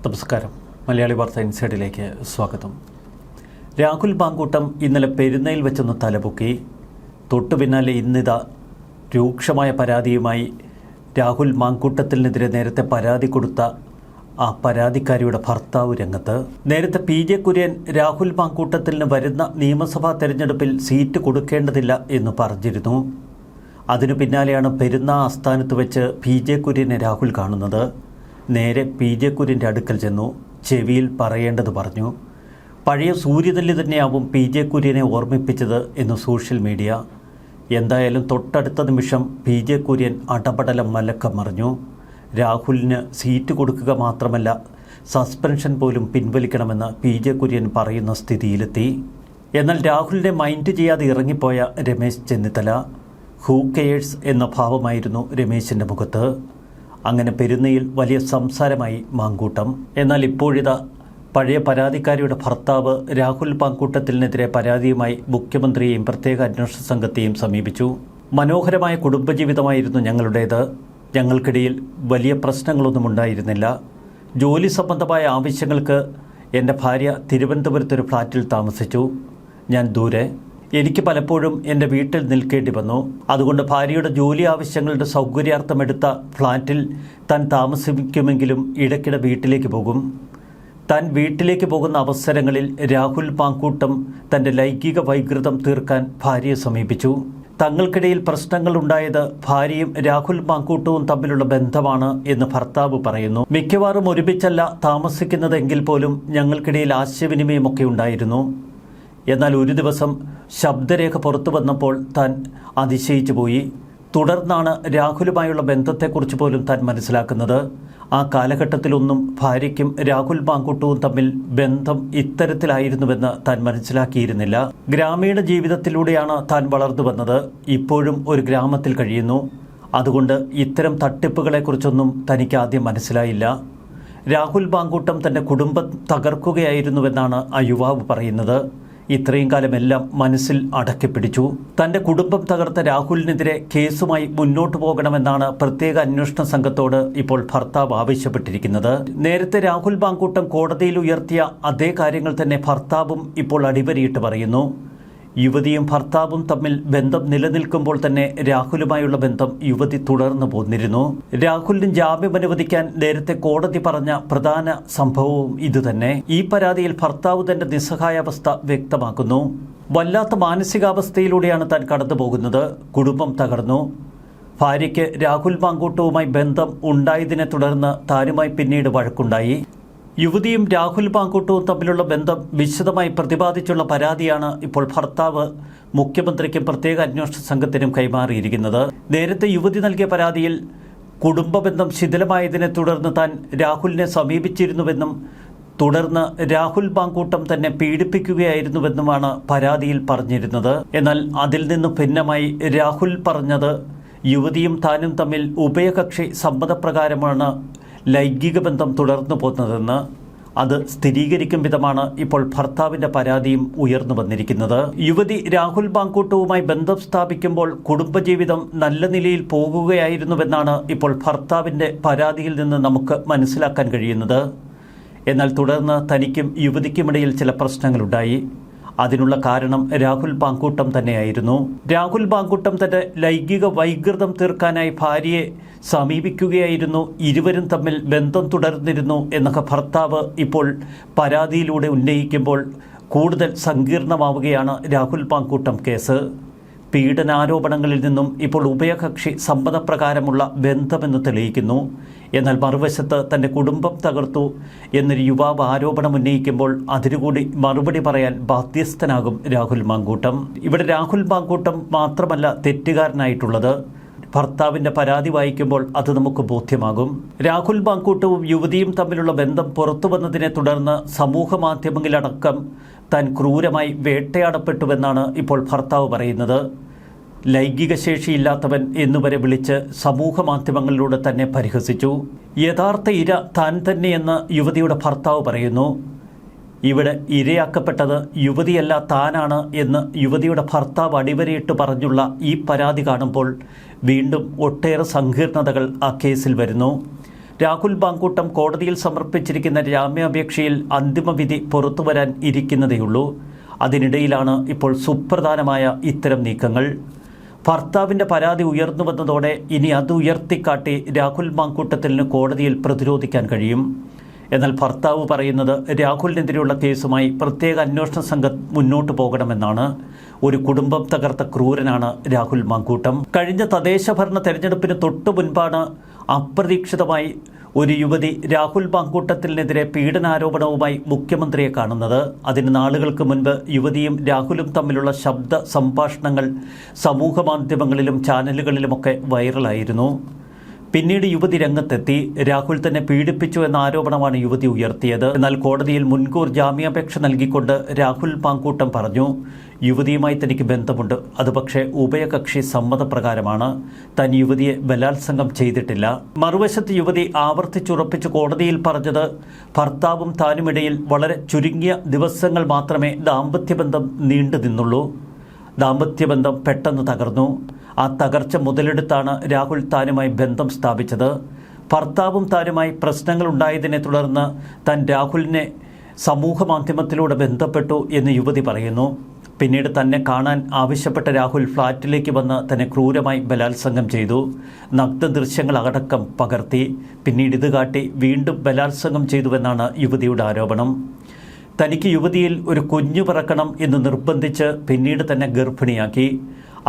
നമസ്കാരം. മലയാളി വാർത്ത ഇൻസൈഡിലേക്ക് സ്വാഗതം. രാഹുൽ മാങ്കൂട്ടം ഇന്നലെ പെരുന്നയിൽ വെച്ചൊന്ന് തലപൊക്കി. തൊട്ടു പിന്നാലെ ഇന്നിതാ രൂക്ഷമായ പരാതിയുമായി രാഹുൽ മാങ്കൂട്ടത്തിനെതിരെ നേരത്തെ പരാതി കൊടുത്ത ആ പരാതിക്കാരിയുടെ ഭർത്താവ് രംഗത്ത്. നേരത്തെ PJ കുര്യൻ രാഹുൽ മാങ്കൂട്ടത്തിന് വരുന്ന നിയമസഭാ തെരഞ്ഞെടുപ്പിൽ സീറ്റ് കൊടുക്കേണ്ടതില്ല എന്ന് പറഞ്ഞിരുന്നു. അതിനു പിന്നാലെയാണ് പെരുന്ന ആസ്ഥാനത്ത് വെച്ച് PJ കുര്യനെ രാഹുൽ കാണുന്നത്. നേരെ PJ കുര്യൻ്റെ അടുക്കൽ ചെന്നു ചെവിയിൽ പറയേണ്ടത് പറഞ്ഞു. പഴയ സൂര്യനെല്ലി തന്നെയാവും PJ കുര്യനെ ഓർമ്മിപ്പിച്ചത് എന്ന് സോഷ്യൽ മീഡിയ. എന്തായാലും തൊട്ടടുത്ത നിമിഷം PJ കുര്യൻ അടപടലം മലക്കം മറിഞ്ഞു. രാഹുലിന് സീറ്റ് കൊടുക്കുക മാത്രമല്ല സസ്പെൻഷൻ പോലും പിൻവലിക്കണമെന്ന് PJ കുര്യൻ പറയുന്ന സ്ഥിതിയിലെത്തി. എന്നാൽ രാഹുലിനെ മൈൻഡ് ചെയ്യാതെ ഇറങ്ങിപ്പോയ രമേശ് ചെന്നിത്തല. ഹൂ കെയേഴ്സ് എന്ന ഭാവമായിരുന്നു രമേശിൻ്റെ മുഖത്ത്. അങ്ങനെ പെരുന്നയിൽ വലിയ സംസാരമായി മാങ്കൂട്ടം. എന്നാൽ ഇപ്പോഴിതാ പഴയ പരാതിക്കാരിയുടെ ഭർത്താവ് രാഹുൽ മാങ്കൂട്ടത്തിനെതിരെ പരാതിയുമായി മുഖ്യമന്ത്രിയെയും പ്രത്യേക അന്വേഷണ സംഘത്തെയും സമീപിച്ചു. മനോഹരമായ കുടുംബജീവിതമായിരുന്നു ഞങ്ങളുടേത്. ഞങ്ങൾക്കിടയിൽ വലിയ പ്രശ്നങ്ങളൊന്നും ഉണ്ടായിരുന്നില്ല. ജോലി സംബന്ധമായ ആവശ്യങ്ങൾക്ക് എൻ്റെ ഭാര്യ തിരുവനന്തപുരത്തൊരു ഫ്ലാറ്റിൽ താമസിച്ചു. ഞാൻ ദൂരെ. എനിക്ക് പലപ്പോഴും എൻ്റെ വീട്ടിൽ നിൽക്കേണ്ടി വന്നു. അതുകൊണ്ട് ഭാര്യയുടെ ജോലി ആവശ്യങ്ങളുടെ സൗകര്യാർത്ഥമെടുത്ത ഫ്ലാറ്റിൽ താൻ താമസിക്കുമെങ്കിലും ഇടയ്ക്കിടെ വീട്ടിലേക്ക് പോകും. താൻ വീട്ടിലേക്ക് പോകുന്ന അവസരങ്ങളിൽ രാഹുൽ മാങ്കൂട്ടം തൻ്റെ ലൈംഗിക വൈകൃതം തീർക്കാൻ ഭാര്യയെ സമീപിച്ചു. തങ്ങൾക്കിടയിൽ പ്രശ്നങ്ങളുണ്ടായത് ഭാര്യയും രാഹുൽ മാങ്കൂട്ടവും തമ്മിലുള്ള ബന്ധമാണ് എന്ന് ഭർത്താവ് പറയുന്നു. മിക്കവാറും ഒരുമിച്ചല്ല താമസിക്കുന്നതെങ്കിൽ പോലും ഞങ്ങൾക്കിടയിൽ ആശയവിനിമയമൊക്കെ ഉണ്ടായിരുന്നു. എന്നാൽ ഒരു ദിവസം ശബ്ദരേഖ പുറത്തു വന്നപ്പോൾ താൻ അതിശയിച്ചു പോയി. തുടർന്നാണ് രാഹുലുമായുള്ള ബന്ധത്തെക്കുറിച്ച് പോലും താൻ മനസ്സിലാക്കുന്നത്. ആ കാലഘട്ടത്തിലൊന്നും ഭാര്യയ്ക്കും രാഹുൽ മാങ്കൂട്ടവും തമ്മിൽ ബന്ധം ഇത്തരത്തിലായിരുന്നുവെന്ന് താൻ മനസ്സിലാക്കിയിരുന്നില്ല. ഗ്രാമീണ ജീവിതത്തിലൂടെയാണ് താൻ വളർന്നു വന്നത്. ഇപ്പോഴും ഒരു ഗ്രാമത്തിൽ കഴിയുന്നു. അതുകൊണ്ട് ഇത്തരം തട്ടിപ്പുകളെക്കുറിച്ചൊന്നും തനിക്ക് ആദ്യം മനസ്സിലായില്ല. രാഹുൽ മാങ്കൂട്ടം തൻ്റെ കുടുംബം തകർക്കുകയായിരുന്നുവെന്നാണ് ആ യുവാവ് പറയുന്നത്. ഇത്രയും കാലമെല്ലാം മനസ്സിൽ അടക്കിപ്പിടിച്ചു. തൻ്റെ കുടുംബം തകർത്ത രാഹുലിനെതിരെ കേസുമായി മുന്നോട്ടു പോകണമെന്നാണ് പ്രത്യേക അന്വേഷണ സംഘത്തോട് ഇപ്പോൾ ഭർത്താവ് ആവശ്യപ്പെട്ടിരിക്കുന്നത്. നേരത്തെ രാഹുൽ മാങ്കൂട്ടം കോടതിയിൽ ഉയർത്തിയ അതേ കാര്യങ്ങൾ തന്നെ ഭർത്താവും ഇപ്പോൾ അടിവരയിട്ട് പറയുന്നു. യുവതിയും ഭർത്താവും തമ്മിൽ ബന്ധം നിലനിൽക്കുമ്പോൾ തന്നെ രാഹുലുമായുള്ള ബന്ധം യുവതി തുടർന്നു പോന്നിരുന്നു. രാഹുലിന് ജാമ്യം അനുവദിക്കാൻ നേരത്തെ കോടതി പറഞ്ഞ പ്രധാന സംഭവവും ഇതുതന്നെ. ഈ പരാതിയിൽ ഭർത്താവ് തന്റെ നിസ്സഹായാവസ്ഥ വ്യക്തമാക്കുന്നു. വല്ലാത്ത മാനസികാവസ്ഥയിലൂടെയാണ് താൻ കടന്നു പോകുന്നത്. കുടുംബം തകർന്നു. ഭാര്യയ്ക്ക് രാഹുൽ മാങ്കൂട്ടവുമായി ബന്ധം ഉണ്ടായതിനെ തുടർന്ന് താനുമായി പിന്നീട് വഴക്കുണ്ടായി. യുവതിയും രാഹുൽ മാങ്കൂട്ടവും തമ്മിലുള്ള ബന്ധം വിശദമായി പ്രതിപാദിച്ചുള്ള പരാതിയാണ് ഇപ്പോൾ ഭർത്താവ് മുഖ്യമന്ത്രിക്കും പ്രത്യേക അന്വേഷണ സംഘത്തിനും കൈമാറിയിരിക്കുന്നത്. നേരത്തെ യുവതി നൽകിയ പരാതിയിൽ കുടുംബ ബന്ധം ശിഥിലമായതിനെ തുടർന്ന് താൻ രാഹുലിനെ സമീപിച്ചിരുന്നുവെന്നും തുടർന്ന് രാഹുൽ മാങ്കൂട്ടം തന്നെ പീഡിപ്പിക്കുകയായിരുന്നുവെന്നുമാണ് പരാതിയിൽ പറഞ്ഞിരുന്നത്. എന്നാൽ അതിൽ നിന്നും ഭിന്നമായി രാഹുൽ പറഞ്ഞത് യുവതിയും താനും തമ്മിൽ ഉഭയകക്ഷി സമ്മതപ്രകാരമാണ് ലൈംഗിക ബന്ധം തുടർന്നു പോകുന്നതെന്ന്. അത് സ്ഥിരീകരിക്കും വിധമാണ് ഇപ്പോൾ ഭർത്താവിൻ്റെ പരാതിയും ഉയർന്നു വന്നിരിക്കുന്നത്. യുവതി രാഹുൽ മാങ്കൂട്ടവുമായി ബന്ധം സ്ഥാപിക്കുമ്പോൾ കുടുംബജീവിതം നല്ല നിലയിൽ പോകുകയായിരുന്നുവെന്നാണ് ഇപ്പോൾ ഭർത്താവിൻ്റെ പരാതിയിൽ നിന്ന് നമുക്ക് മനസ്സിലാക്കാൻ കഴിയുന്നത്. എന്നാൽ തുടർന്ന് തനിക്കും യുവതിക്കുമിടയിൽ ചില പ്രശ്നങ്ങളുണ്ടായി. അതിനുള്ള കാരണം രാഹുൽ മാങ്കൂട്ടം തന്നെയായിരുന്നു. രാഹുൽ മാങ്കൂട്ടം തന്റെ ലൈംഗിക വൈകൃതം തീർക്കാനായി ഭാര്യയെ സമീപിക്കുകയായിരുന്നു. ഇരുവരും തമ്മിൽ ബന്ധം തുടർന്നിരുന്നു എന്നൊക്കെ ഭർത്താവ് ഇപ്പോൾ പരാതിയിലൂടെ ഉന്നയിക്കുമ്പോൾ കൂടുതൽ സങ്കീർണമാവുകയാണ് രാഹുൽ മാങ്കൂട്ടം കേസ്. പീഡനാരോപണങ്ങളിൽ നിന്നും ഇപ്പോൾ ഉഭയകക്ഷി സമ്മതപ്രകാരമുള്ള ബന്ധമെന്ന് തെളിയിക്കുന്നു. എന്നാൽ മറുവശത്ത് തൻ്റെ കുടുംബം തകർത്തു എന്നൊരു യുവാവ് ആരോപണം ഉന്നയിക്കുമ്പോൾ അതിനുകൂടി മറുപടി പറയാൻ ബാധ്യസ്ഥനാകും രാഹുൽ മാങ്കൂട്ടം. ഇവിടെ രാഹുൽ മാങ്കൂട്ടം മാത്രമല്ല തെറ്റുകാരനായിട്ടുള്ളത്. ഭർത്താവിൻ്റെ പരാതി വായിക്കുമ്പോൾ അത് നമുക്ക് ബോധ്യമാകും. രാഹുൽ മാങ്കൂട്ടവും യുവതിയും തമ്മിലുള്ള ബന്ധം പുറത്തു വന്നതിനെ തുടർന്ന് സമൂഹ മാധ്യമങ്ങളിലടക്കം താൻ ക്രൂരമായി വേട്ടയാടപ്പെട്ടുവെന്നാണ് ഇപ്പോൾ ഭർത്താവ് പറയുന്നത്. ലൈംഗിക ശേഷിയില്ലാത്തവൻ എന്നുവരെ വിളിച്ച് സമൂഹ മാധ്യമങ്ങളിലൂടെ തന്നെ പരിഹസിച്ചു. യഥാർത്ഥ ഇര താൻ തന്നെയെന്ന് യുവതിയുടെ ഭർത്താവ് പറയുന്നു. ഇവിടെ ഇരയാക്കപ്പെട്ടത് യുവതിയല്ല താനാണ് എന്ന് യുവതിയുടെ ഭർത്താവ് അടിവരയിട്ട് പറഞ്ഞുള്ള ഈ പരാതി കാണുമ്പോൾ വീണ്ടും ഒട്ടേറെ സങ്കീർണതകൾ ആ കേസിൽ വരുന്നു. രാഹുൽ മാങ്കൂട്ടം കോടതിയിൽ സമർപ്പിച്ചിരിക്കുന്ന ജാമ്യാപേക്ഷയിൽ അന്തിമവിധി പുറത്തുവരാൻ ഇരിക്കുന്നതേയുള്ളൂ. അതിനിടയിലാണ് ഇപ്പോൾ സുപ്രധാനമായ ഇത്തരം നീക്കങ്ങൾ. ഭർത്താവിൻ്റെ പരാതി ഉയർന്നു വന്നതോടെ ഇനി അത് ഉയർത്തിക്കാട്ടി രാഹുൽ മാങ്കൂട്ടത്തിന് കോടതിയിൽ പ്രതിരോധിക്കാൻ കഴിയും. എന്നാൽ ഭർത്താവ് പറയുന്നത് രാഹുലിനെതിരെയുള്ള കേസുമായി പ്രത്യേക അന്വേഷണ സംഘം മുന്നോട്ട് പോകണമെന്നാണ്. ഒരു കുടുംബം തകർത്ത ക്രൂരനാണ് രാഹുൽ മാങ്കൂട്ടം. കഴിഞ്ഞ തദ്ദേശഭരണ തെരഞ്ഞെടുപ്പിന് തൊട്ടു മുൻപാണ് അപ്രതീക്ഷിതമായി ഒരു യുവതി രാഹുൽ മാങ്കൂട്ടത്തിനെതിരെ പീഡനാരോപണവുമായി മുഖ്യമന്ത്രിയെ കാണുന്നത്. അതിന് നാളുകൾക്ക് മുൻപ് യുവതിയും രാഹുലും തമ്മിലുള്ള ശബ്ദ സംഭാഷണങ്ങൾ സമൂഹമാധ്യമങ്ങളിലും ചാനലുകളിലുമൊക്കെ വൈറലായിരുന്നു. പിന്നീട് യുവതി രംഗത്തെത്തി. രാഹുൽ തന്നെ പീഡിപ്പിച്ചു എന്ന ആരോപണമാണ് യുവതി ഉയർത്തിയത്. എന്നാൽ കോടതിയിൽ മുൻകൂർ ജാമ്യാപേക്ഷ നൽകിക്കൊണ്ട് രാഹുൽ മാങ്കൂട്ടം പറഞ്ഞു, യുവതിയുമായി തനിക്ക് ബന്ധമുണ്ട്, അത് പക്ഷേ ഉഭയകക്ഷി സമ്മതപ്രകാരമാണ്. താൻ യുവതിയെ ബലാത്സംഗം ചെയ്തിട്ടില്ല. മറുവശത്ത് യുവതി ആവർത്തിച്ചുറപ്പിച്ച് കോടതിയിൽ പറഞ്ഞത് ഭർത്താവും താനുമിടയിൽ വളരെ ചുരുങ്ങിയ ദിവസങ്ങൾ മാത്രമേ ദാമ്പത്യബന്ധം നീണ്ടു നിന്നുള്ളൂ. ദാമ്പത്യബന്ധം പെട്ടെന്ന് തകർന്നു. ആ തകർച്ച മുതലെടുത്താണ് രാഹുൽ താനുമായി ബന്ധം സ്ഥാപിച്ചത്. ഭർത്താവും താനുമായി പ്രശ്നങ്ങളുണ്ടായതിനെ തുടർന്ന് താൻ രാഹുലിനെ സമൂഹമാധ്യമത്തിലൂടെ ബന്ധപ്പെട്ടു എന്ന് യുവതി പറയുന്നു. പിന്നീട് തന്നെ കാണാൻ ആവശ്യപ്പെട്ട രാഹുൽ ഫ്ളാറ്റിലേക്ക് വന്ന് തന്നെ ക്രൂരമായി ബലാത്സംഗം ചെയ്തു. നഗ്ന ദൃശ്യങ്ങൾ അടക്കം പകർത്തി. പിന്നീട് ഇത് കാട്ടി വീണ്ടും ബലാത്സംഗം ചെയ്തുവെന്നാണ് യുവതിയുടെ ആരോപണം. തനിക്ക് യുവതിയിൽ ഒരു കുഞ്ഞു പിറക്കണം എന്ന് നിർബന്ധിച്ച് പിന്നീട് തന്നെ ഗർഭിണിയാക്കി.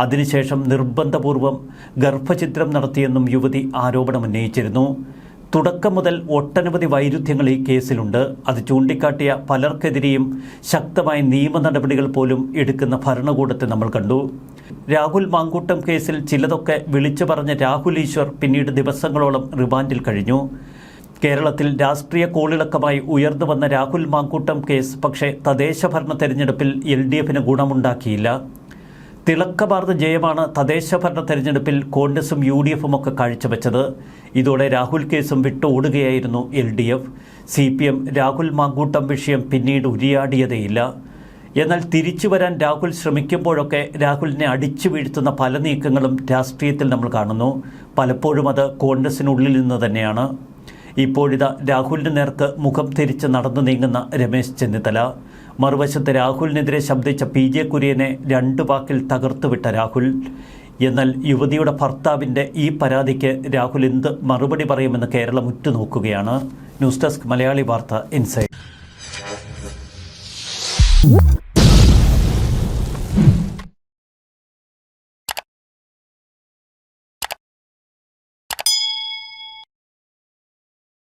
അതിനുശേഷം നിർബന്ധപൂർവം ഗർഭഛിദ്രം നടത്തിയെന്നും യുവതി ആരോപണമുന്നയിച്ചിരുന്നു. തുടക്കം മുതൽ ഒട്ടനവധി വൈരുദ്ധ്യങ്ങൾ ഈ കേസിലുണ്ട്. അത് ചൂണ്ടിക്കാട്ടിയ പലർക്കെതിരെയും ശക്തമായ നിയമ നടപടികൾ പോലും എടുക്കുന്ന ഭരണകൂടത്തെ നമ്മൾ കണ്ടു. രാഹുൽ മാങ്കൂട്ടം കേസിൽ ചിലതൊക്കെ വിളിച്ചു പറഞ്ഞ രാഹുൽ ഈശ്വർ പിന്നീട് ദിവസങ്ങളോളം റിമാൻഡിൽ കഴിഞ്ഞു. കേരളത്തിൽ രാഷ്ട്രീയ കോളിളക്കമായി ഉയർന്നു വന്ന രാഹുൽ മാങ്കൂട്ടം കേസ് പക്ഷേ തദ്ദേശഭരണ തെരഞ്ഞെടുപ്പിൽ LDFന് ഗുണമുണ്ടാക്കിയില്ല. തിളക്കമാർന്ന ജയമാണ് തദ്ദേശഭരണ തെരഞ്ഞെടുപ്പിൽ കോൺഗ്രസും UDFും ഒക്കെ കാഴ്ചവെച്ചത്. ഇതോടെ രാഹുൽ കേസും വിട്ടോടുകയായിരുന്നു LDF. CPM രാഹുൽ മാങ്കൂട്ടം വിഷയം പിന്നീട് ഉരിയാടിയതേയില്ല. എന്നാൽ തിരിച്ചു വരാൻ രാഹുൽ ശ്രമിക്കുമ്പോഴൊക്കെ രാഹുലിനെ അടിച്ചു വീഴ്ത്തുന്ന പല നീക്കങ്ങളും രാഷ്ട്രീയത്തിൽ നമ്മൾ കാണുന്നു. പലപ്പോഴും അത് കോൺഗ്രസിനുള്ളിൽ നിന്ന് തന്നെയാണ്. ഇപ്പോഴിതാ രാഹുലിന് നേർക്ക് മുഖം തിരിച്ച് നടന്നു നീങ്ങുന്ന രമേശ് ചെന്നിത്തല. മറുവശത്ത് രാഹുലിനെതിരെ ശബ്ദിച്ച PJ കുര്യനെ 2 വാക്കിൽ തകർത്തുവിട്ട രാഹുൽ. എന്നാൽ യുവതിയുടെ ഭർത്താവിൻ്റെ ഈ പരാതിക്ക് രാഹുൽ എന്ത് മറുപടി പറയുമെന്ന് കേരളം ഉറ്റുനോക്കുകയാണ്. ന്യൂസ് ഡെസ്ക് മലയാളി വാർത്ത ഇൻസൈഡ്.